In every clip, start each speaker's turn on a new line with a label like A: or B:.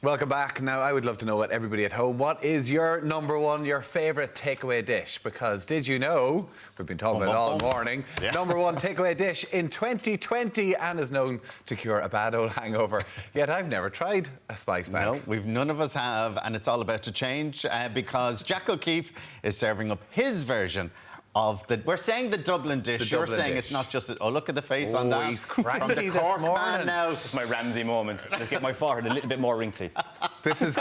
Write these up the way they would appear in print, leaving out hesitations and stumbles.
A: Welcome back. Now, I would love to know what everybody at home, what is your number one, your favourite takeaway dish? Because did you know, we've been talking about it all morning, number one takeaway dish in 2020 and is known to cure a bad old hangover. Yet I've never tried a spice bag.
B: No, none of us have, and it's all about to change because Jack O'Keefe is serving up his version of we're saying the Dublin dish. You're saying it's not just, look at the face on that.
A: He's cranky
B: from the Cork
A: this
B: man now.
C: It's my Ramsey moment. Let's get my forehead a little bit more wrinkly.
A: This has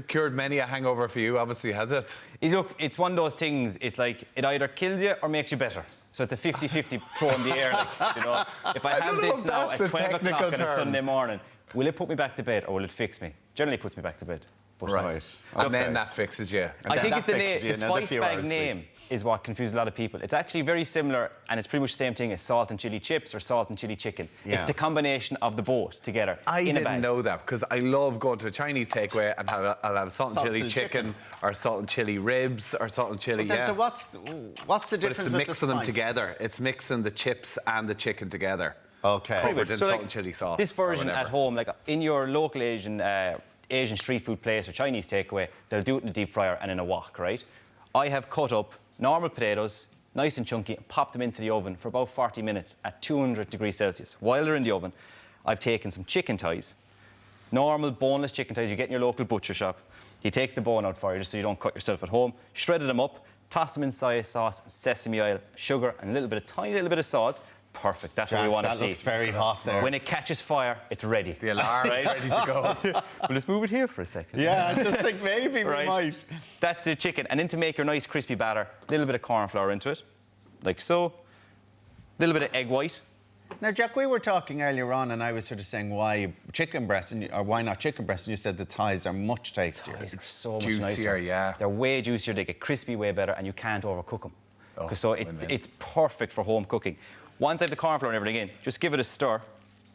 A: cured many a hangover for you, obviously, has it?
C: Look, it's one of those things, it's like, it either kills you or makes you better. So it's a 50-50 throw in the air, like, you know. If I have this now at 12 o'clock on a Sunday morning, will it put me back to bed or will it fix me? Generally it puts me back to bed. But
A: right. And then that fixes you.
C: I think it's the spice bag name is what confuses a lot of people. It's actually very similar, and it's pretty much the same thing as salt and chili chips or salt and chili chicken. Yeah. It's the combination of the both together in a bag.
A: I didn't know that, because I love going to a Chinese takeaway and I'll have salt and chili chicken or salt and chili ribs or salt and chili,
B: So what's the difference
A: with mixing them together. It's mixing the chips and the chicken together.
B: Okay.
A: Covered in salt and chili sauce.
C: This version at home, like in your local Asian street food place or Chinese takeaway, they'll do it in a deep fryer and in a wok, right? I have cut up normal potatoes, nice and chunky, and popped them into the oven for about 40 minutes at 200 degrees Celsius. While they're in the oven, I've taken some chicken thighs, normal boneless chicken thighs you get in your local butcher shop. He takes the bone out for you just so you don't cut yourself at home. Shredded them up, tossed them in soy sauce, sesame oil, sugar, and a tiny little bit of salt. Perfect. That's what we want to see.
B: That looks very hot there.
C: When it catches fire, it's ready.
A: The alarm is ready to go.
C: Well, let's move it here for a second.
B: Yeah, I just think maybe we might.
C: That's the chicken. And then to make your nice crispy batter, a little bit of corn flour into it, like so. A little bit of egg white.
B: Now, Jack, we were talking earlier on, and I was sort of saying why chicken breast, or why not chicken breast, and you said the thighs are much tastier.
C: Thighs are so much
A: juicier,
C: nicer.
A: Yeah.
C: They're way juicier. They get crispy way better, and you can't overcook them. So it's perfect for home cooking. Once I have the corn flour and everything in, just give it a stir,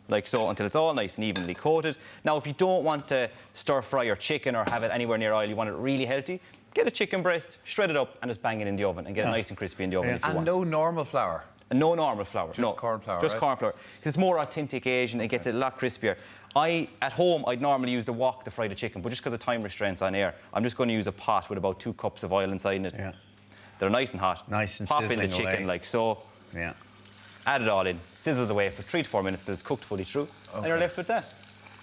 C: like so, until it's all nice and evenly coated. Now, if you don't want to stir-fry your chicken or have it anywhere near oil, you want it really healthy, get a chicken breast, shred it up, and just bang it in the oven and get it nice and crispy in the oven if you want.
A: And no normal flour?
C: And no normal flour.
A: Just corn flour,
C: Just corn flour. Because it's more authentic Asian, it gets it a lot crispier. At home, I'd normally use the wok to fry the chicken, but just because of time restraints on air, I'm just going to use a pot with about 2 cups of oil inside it.
B: Yeah.
C: They're nice and hot.
B: Nice and
C: Pop
B: sizzling
C: in the chicken
B: away.
C: like so.
B: Yeah.
C: Add it all in, sizzle it away for 3 to 4 minutes till it's cooked fully through, and you're left with that.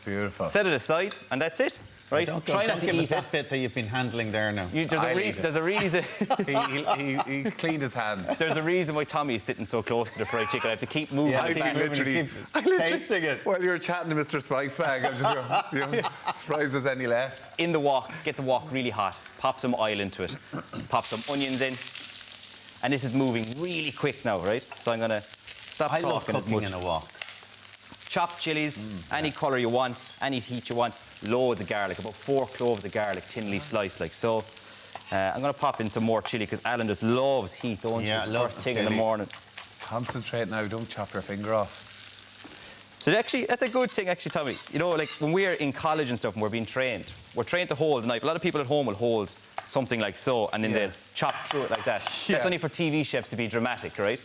A: Beautiful.
C: Set it aside, and that's it. Right? Try not to
B: give us
C: eat
B: that
C: it.
B: bit that you've been handling there now.
C: There's a reason.
A: he cleaned his hands.
C: There's a reason why Tommy is sitting so close to the fried chicken. I have to keep moving.
B: Yeah,
C: back.
B: I literally tasting it.
A: While you were chatting to Mr. Spice Bag, I'm just surprised there's any left.
C: In the wok, get the wok really hot. Pop some oil into it. Pop some onions in. And this is moving really quick now, right? So I'm going to stop talking.
B: I love cooking in a wok.
C: Chopped chilies, any colour you want, any heat you want. Loads of garlic, about 4 cloves of garlic, thinly sliced like so. I'm going to pop in some more chilli because Alan just loves heat, don't you?
B: Loves
C: First thing in the morning.
A: Concentrate now, don't chop your finger off.
C: So actually, that's a good thing, actually, Tommy. You know, like when we're in college and stuff and we're being trained, we're trained to hold a knife. A lot of people at home will hold something like so and then they'll chop through it like that. That's only for TV chefs to be dramatic, right?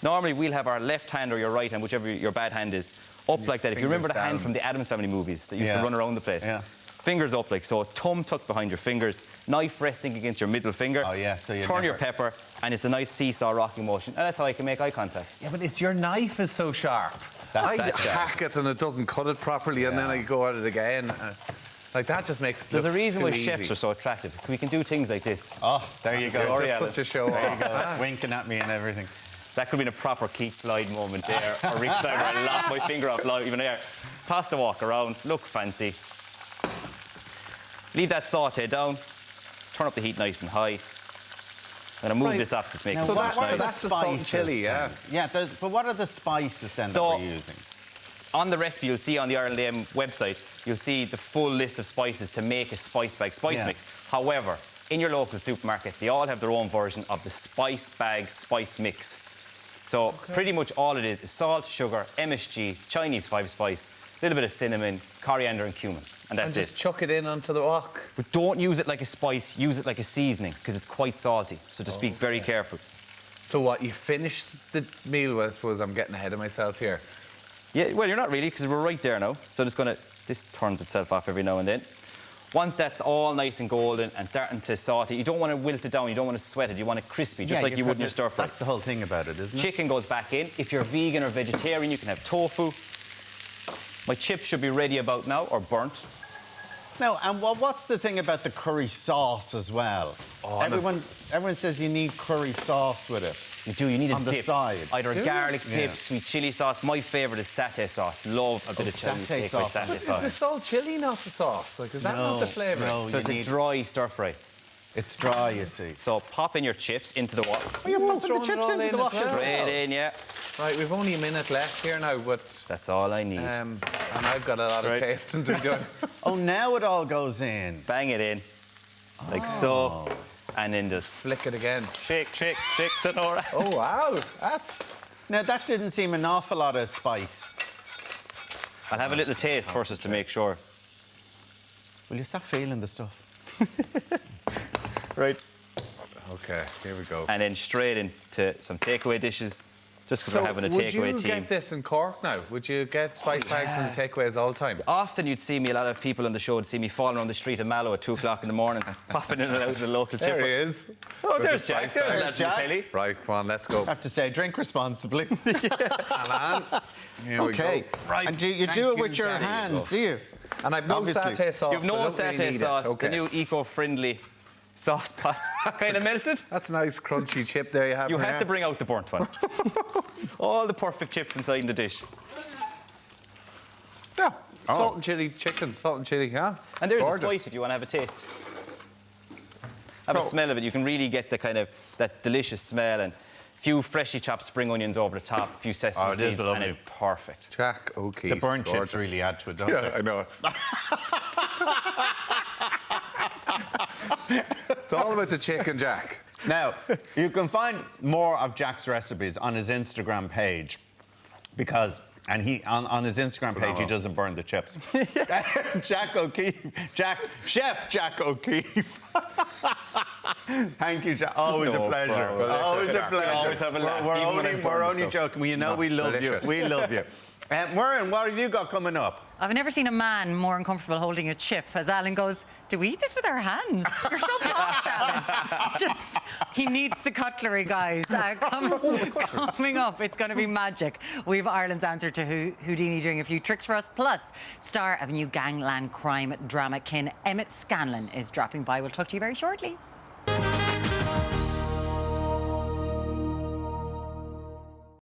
C: Normally, we'll have our left hand or your right hand, whichever your bad hand is, up like that. If you remember the hand from the Addams Family movies that used to run around the place. Yeah. Fingers up like so, thumb tucked behind your fingers, knife resting against your middle finger.
B: Oh, yeah, so
C: turn your pepper, and it's a nice seesaw rocking motion. And that's how I can make eye contact.
A: Yeah, but it's your knife is so sharp. I hack it and it doesn't cut it properly, and then I go at it again. Like, that just makes it
C: There's a reason why
A: easy.
C: chefs are so attractive. So we can do things like this.
B: Oh, there you go.
A: Just such a show
B: There you go, winking at me and everything.
C: That could have been a proper Keith Floyd moment there. Or Rick Snyder, I locked my finger off live even there. Toss the wok around, look fancy. Leave that saute down. Turn up the heat nice and high. I'm going to move this up to make it
B: Now,
C: much nicer.
A: that's the salt and chilli, yeah.
B: Yeah, but what are the spices then that we're using?
C: On the recipe you'll see on the Ireland AM website, you'll see the full list of spices to make a spice bag spice mix. However, in your local supermarket, they all have their own version of the spice bag spice mix. So pretty much all it is salt, sugar, MSG, Chinese 5-spice, a little bit of cinnamon, coriander and cumin. And that's
A: just chuck it in onto the wok.
C: But don't use it like a spice, use it like a seasoning, because it's quite salty. So just be very careful.
A: So what, you finish the meal? Well, I suppose I'm getting ahead of myself here.
C: Yeah, well, you're not really, because we're right there now. So just going to... This turns itself off every now and then. Once that's all nice and golden and starting to saute, you don't want to wilt it down, you don't want to sweat it, you want it crispy, just like you would in your stir fry.
B: That's the whole thing about it, isn't it?
C: Chicken goes back in. If you're vegan or vegetarian, you can have tofu. My chips should be ready about now, or burnt.
B: No, and what's the thing about the curry sauce as well? Oh, everyone says you need curry sauce with it.
C: You do, you need a
B: on
C: dip.
B: The side.
C: Either a garlic dip, sweet chili sauce. My favourite is satay sauce. Love a bit of Chinese takeaway satay sauce.
A: Is the salt chili not the sauce? Like, is that not the flavour?
B: No,
C: so it's a dry stir fry.
B: It's dry, you see.
C: So pop in your chips into the water.
B: Oh, you're popping the chips into the water as well.
C: Straight in, yeah.
A: Right, we've only a minute left here now, but...
C: That's all I need.
A: And I've got a lot of tasting to do.
B: Oh, now it all goes in.
C: Bang it in, like so. And then just
A: flick it again.
C: Shake, shake, shake, Tenora.
A: Oh, wow. That's...
B: Now, that didn't seem an awful lot of spice.
C: I'll have a little taste first just to make sure.
B: Will you stop feeling the stuff?
C: Right.
A: OK, here we go.
C: And then straight into some takeaway dishes, just because we're having a takeaway team.
A: Would you get this in Cork now? Would you get spice bags and the takeaways all the time?
C: Often you'd see me, a lot of people on the show would see me falling around the street of Mallow at 2 o'clock in the morning, popping in and out of the local chipper.
A: There he is.
C: Oh, there's Jack. There's
B: Jack.
A: Right, come on, let's go.
B: I have to say, drink responsibly.
A: Alan, here we go.
B: Right. And you do it with your hands, do you?
A: And I've no satay sauce.
C: You've no satay sauce. The new eco-friendly sauce pots. Kind of melted.
A: That's a nice crunchy chip there you have.
C: You had to bring out the burnt one. All the perfect chips inside the dish.
A: Yeah. Salt and chili chicken, salt and chili, yeah.
C: And there's the spice if you want to have a taste. Have a smell of it. You can really get the kind of that delicious smell, and a few freshly chopped spring onions over the top, a few sesame seeds, and it's perfect.
A: Jack O'Keefe.
B: The burnt chips really add to it, don't they?
A: I know. It's all about the chicken, Jack.
B: Now, you can find more of Jack's recipes on his Instagram page because... And on his Instagram page, he doesn't burn the chips. Jack O'Keefe. Chef Jack O'Keefe. Thank you, Jack. Always a pleasure. Always a pleasure.
C: Always have a laugh.
B: We're only joking. We know we love you. We love you. Maureen, what have you got coming up?
D: I've never seen a man more uncomfortable holding a chip as Alan goes, do we eat this with our hands? You're so posh, Alan. He needs the cutlery, guys. Coming up, it's going to be magic. We have Ireland's answer to Houdini doing a few tricks for us. Plus, star of a new gangland crime drama, Kin Emmett Scanlon is dropping by. We'll talk to you very shortly.